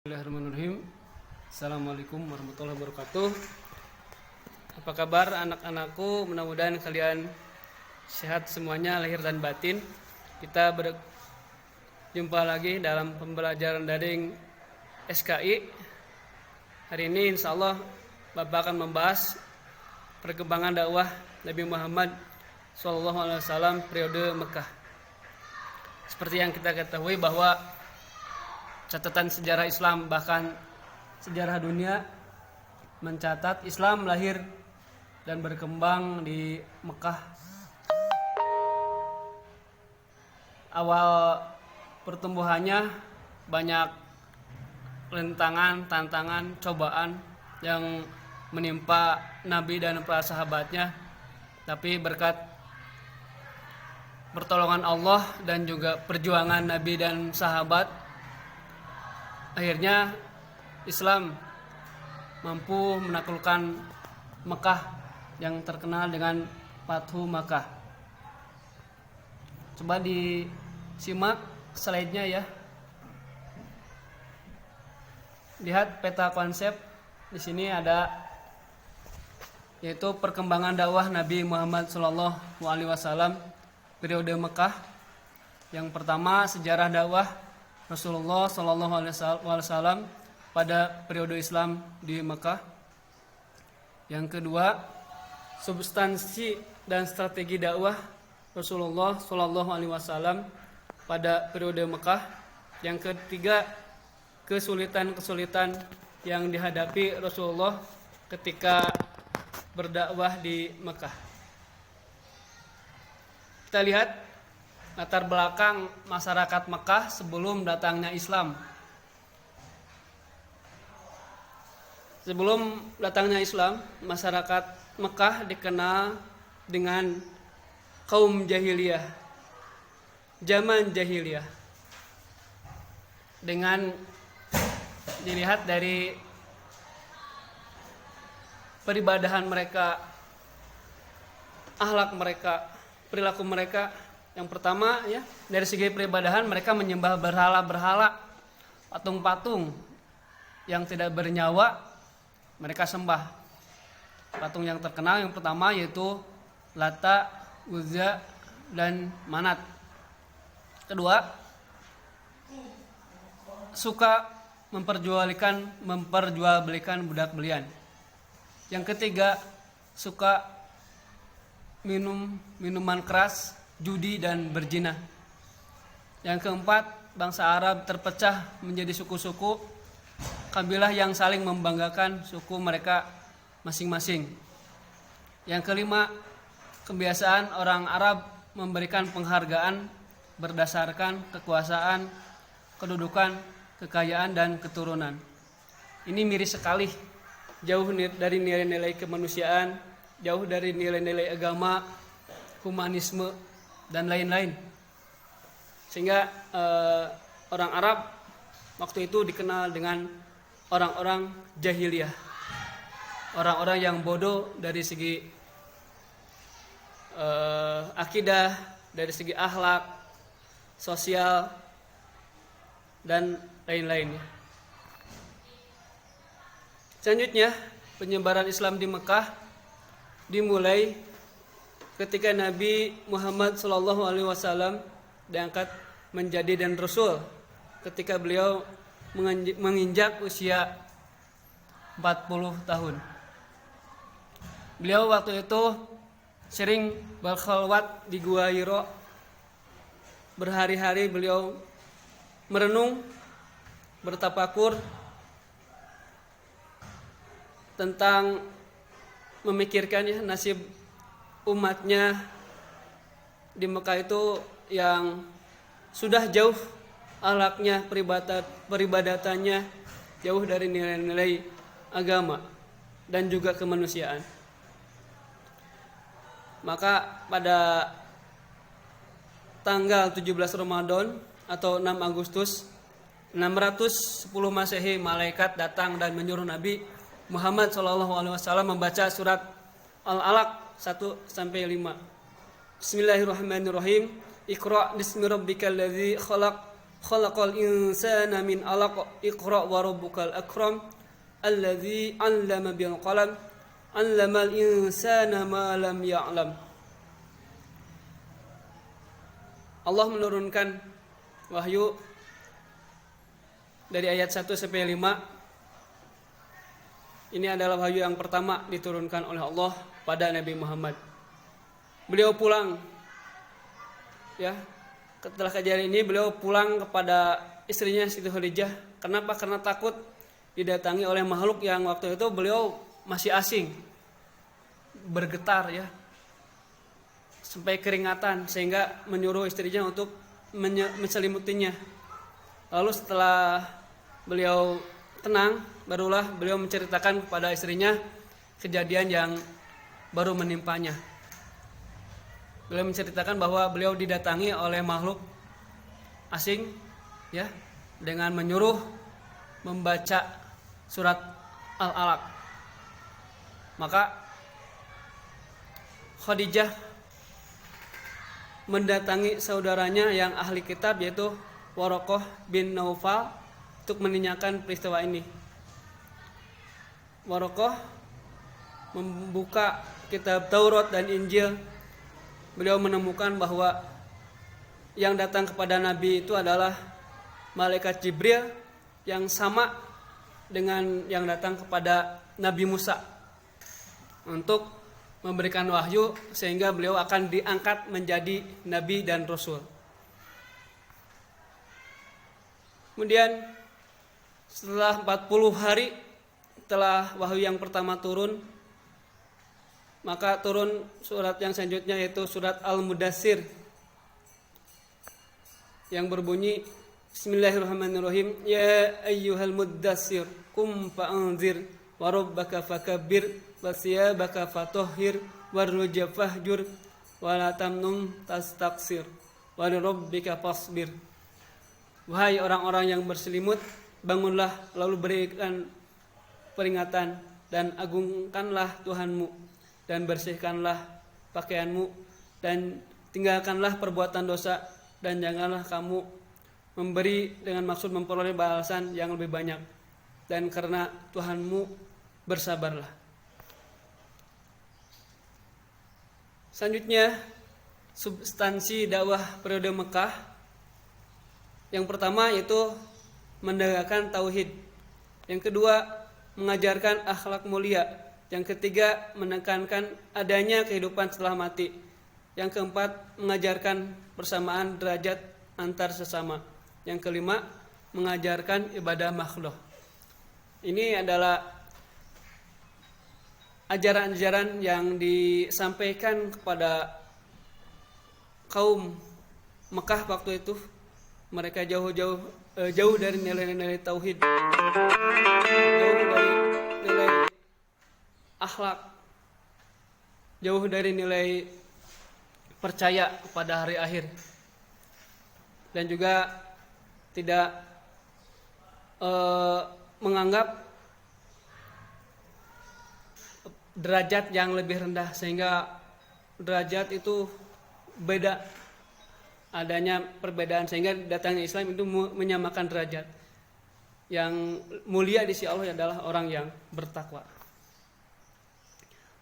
Bismillahirrahmanirrahim. Assalamualaikum warahmatullahi wabarakatuh. Apa kabar anak-anakku? Mudah-mudahan kalian sehat semuanya, lahir dan batin. Kita berjumpa lagi dalam pembelajaran daring SKI. Hari ini insya Allah Bapak akan membahas perkembangan dakwah Nabi Muhammad SAW periode Mekah. Seperti yang kita ketahui bahwa catatan sejarah Islam, bahkan sejarah dunia, mencatat Islam lahir dan berkembang di Mekah. Awal pertumbuhannya banyak rintangan, tantangan, cobaan yang menimpa Nabi dan para sahabatnya. Tapi berkat pertolongan Allah dan juga perjuangan Nabi dan sahabat, akhirnya Islam mampu menaklukkan Mekah yang terkenal dengan Fathu Makkah. Coba disimak slide-nya ya. Lihat peta konsep. Di sini ada yaitu perkembangan dakwah Nabi Muhammad SAW periode Mekah. Yang pertama, sejarah dakwah Rasulullah SAW pada periode Islam di Mekah. Yang kedua, substansi dan strategi dakwah Rasulullah SAW pada periode Mekah. Yang ketiga, kesulitan-kesulitan yang dihadapi Rasulullah ketika berdakwah di Mekah. Kita lihat latar belakang masyarakat Mekah sebelum datangnya Islam. Sebelum datangnya Islam, masyarakat Mekah dikenal dengan kaum jahiliyah, zaman jahiliyah. Dengan dilihat dari peribadahan mereka, akhlak mereka, perilaku mereka. Yang pertama ya, dari segi peribadahan mereka menyembah berhala-berhala, patung-patung yang tidak bernyawa mereka sembah. Patung yang terkenal yang pertama yaitu Lata, Uzza, dan Manat. Kedua, suka memperjualbelikan budak belian. Yang ketiga, suka minum minuman keras, judi, dan berzina. Yang keempat, bangsa Arab terpecah menjadi suku-suku, kabilah yang saling membanggakan suku mereka masing-masing. Yang kelima, kebiasaan orang Arab memberikan penghargaan berdasarkan kekuasaan, kedudukan, kekayaan, dan keturunan. Ini miris sekali, jauh dari nilai-nilai kemanusiaan, jauh dari nilai-nilai agama, humanisme, dan lain-lain. Sehingga orang Arab waktu itu dikenal dengan orang-orang jahiliyah, orang-orang yang bodoh dari segi akidah, dari segi akhlak, sosial, dan lain-lainnya. Selanjutnya, penyebaran Islam di Mekah dimulai ketika Nabi Muhammad SAW diangkat menjadi dan Rasul ketika beliau menginjak usia 40 tahun. Beliau waktu itu sering berkhalwat di Gua Hiro. Berhari-hari beliau merenung, bertafakur tentang memikirkan nasib umatnya di Mekah itu yang sudah jauh akhlaknya, peribadatannya jauh dari nilai-nilai agama dan juga kemanusiaan. Maka pada tanggal 17 Ramadan atau 6 Agustus 610 Masehi, malaikat datang dan menyuruh Nabi Muhammad SAW membaca surat Al-Alaq 1-5. Bismillahirrahmanirrahim. Iqra bismi rabbikal ladzi khalaq khalaqal insana min 'alaq iqra wa rabbukal akram alladzi 'allama bil qalam 'allamal insana ma lam ya'lam. Allah menurunkan wahyu dari ayat 1 sampai 5. Ini adalah wahyu yang pertama diturunkan oleh Allah pada Nabi Muhammad. Beliau pulang, ya, setelah kejadian ini beliau pulang kepada istrinya Siti Khadijah. Kenapa? Karena takut didatangi oleh makhluk yang waktu itu beliau masih asing, bergetar, ya, sampai keringatan, sehingga menyuruh istrinya untuk menselimutinya. Lalu setelah beliau tenang, barulah beliau menceritakan kepada istrinya kejadian yang baru menimpanya. Beliau menceritakan bahwa beliau didatangi oleh makhluk asing, ya, dengan menyuruh membaca surat Al-Alaq. Maka Khadijah mendatangi saudaranya yang ahli kitab, yaitu Waraqah bin Naufal, untuk menanyakan peristiwa ini. Waraqah membuka kitab Taurat dan Injil. Beliau menemukan bahwa yang datang kepada Nabi itu adalah malaikat Jibril yang sama dengan yang datang kepada Nabi Musa untuk memberikan wahyu, sehingga beliau akan diangkat menjadi Nabi dan Rasul. Kemudian setelah 40 hari setelah wahyu yang pertama turun, maka turun surat yang selanjutnya, yaitu surat Al-Mudassir, yang berbunyi Bismillahirrahmanirrahim. Ya ayyuhal muddassir qum fa'anzir wa rabbaka fakabbir wa thiyabaka fatahhir warujza fahjur wa la tamnun tastaksir wa li rabbika fasbir. Wahai orang-orang yang berselimut, bangunlah lalu berikan peringatan dan agungkanlah Tuhanmu, dan bersihkanlah pakaianmu, dan tinggalkanlah perbuatan dosa, dan janganlah kamu memberi dengan maksud memperoleh balasan yang lebih banyak, dan karena Tuhanmu bersabarlah. Selanjutnya, substansi dakwah periode Mekah. Yang pertama yaitu mendakwakan tauhid. Yang kedua, mengajarkan akhlak mulia. Yang ketiga, menekankan adanya kehidupan setelah mati. Yang keempat, mengajarkan persamaan derajat antar sesama. Yang kelima, mengajarkan ibadah makhluk. Ini adalah ajaran-ajaran yang disampaikan kepada kaum Mekah waktu itu. Mereka jauh dari nilai-nilai tauhid, jauh dari nilai akhlak, jauh dari nilai percaya kepada hari akhir, dan juga tidak menganggap derajat yang lebih rendah, sehingga derajat itu beda, adanya perbedaan, sehingga datangnya Islam itu menyamakan derajat. Yang mulia di sisi Allah adalah orang yang bertakwa.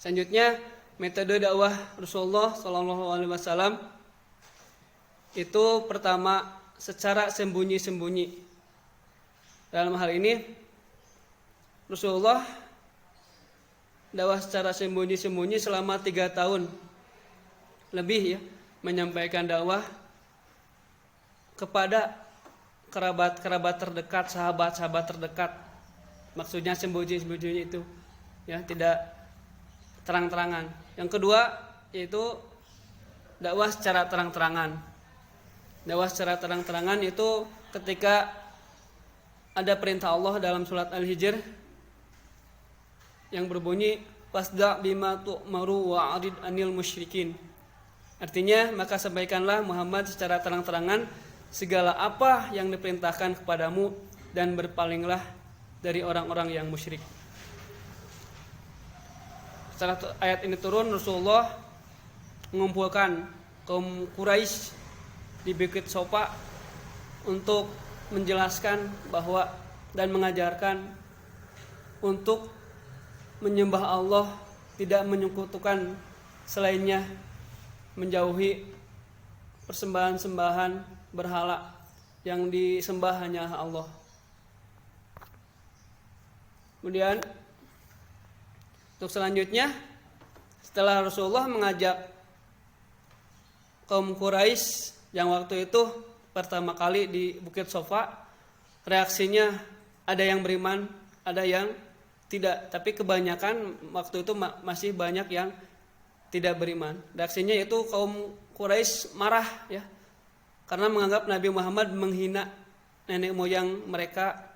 Selanjutnya, metode dakwah Rasulullah SAW itu pertama secara sembunyi-sembunyi. Dalam hal ini Rasulullah dakwah secara sembunyi-sembunyi selama 3 tahun lebih, ya, menyampaikan dakwah kepada kerabat-kerabat terdekat, sahabat-sahabat terdekat. Maksudnya sembunyi-sembunyi itu, ya, tidak terang-terangan. Yang kedua yaitu dakwah secara terang-terangan. Dakwah secara terang-terangan itu ketika ada perintah Allah dalam surat Al-Hijr yang berbunyi fasda' bima tu'maru wa'rid anil musyrikin. Artinya, maka sampaikanlah Muhammad secara terang-terangan segala apa yang diperintahkan kepadamu, dan berpalinglah dari orang-orang yang musyrik. Setelah ayat ini turun, Rasulullah mengumpulkan kaum Quraisy di Bukit Sofa untuk menjelaskan bahwa dan mengajarkan untuk menyembah Allah, tidak menyekutukan selainnya, menjauhi persembahan-sembahan berhala yang disembah hanya Allah. Kemudian untuk selanjutnya, setelah Rasulullah mengajak kaum Quraisy yang waktu itu pertama kali di Bukit Sofa, reaksinya ada yang beriman, ada yang tidak, tapi kebanyakan waktu itu masih banyak yang tidak beriman. Reaksinya yaitu kaum Quraisy marah ya, karena menganggap Nabi Muhammad menghina nenek moyang mereka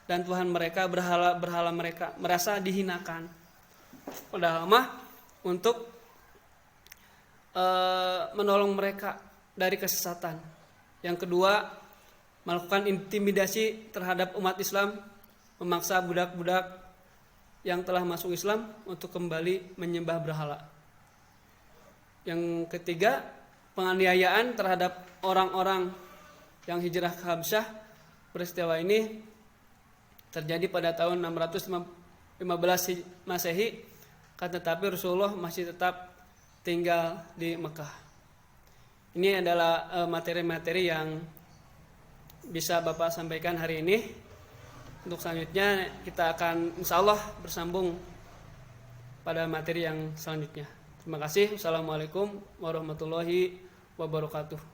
dan Tuhan mereka, berhala mereka, merasa dihinakan. Padahal mah untuk menolong mereka dari kesesatan. Yang kedua, melakukan intimidasi terhadap umat Islam, memaksa budak-budak yang telah masuk Islam untuk kembali menyembah berhala. Yang ketiga, penganiayaan terhadap orang-orang yang hijrah ke Habsyah. Peristiwa ini terjadi pada tahun 615 Masehi, tetapi Rasulullah masih tetap tinggal di Mekah. Ini adalah materi-materi yang bisa Bapak sampaikan hari ini. Untuk selanjutnya kita akan insya Allah bersambung pada materi yang selanjutnya. Terima kasih. Wassalamualaikum warahmatullahi wabarakatuh.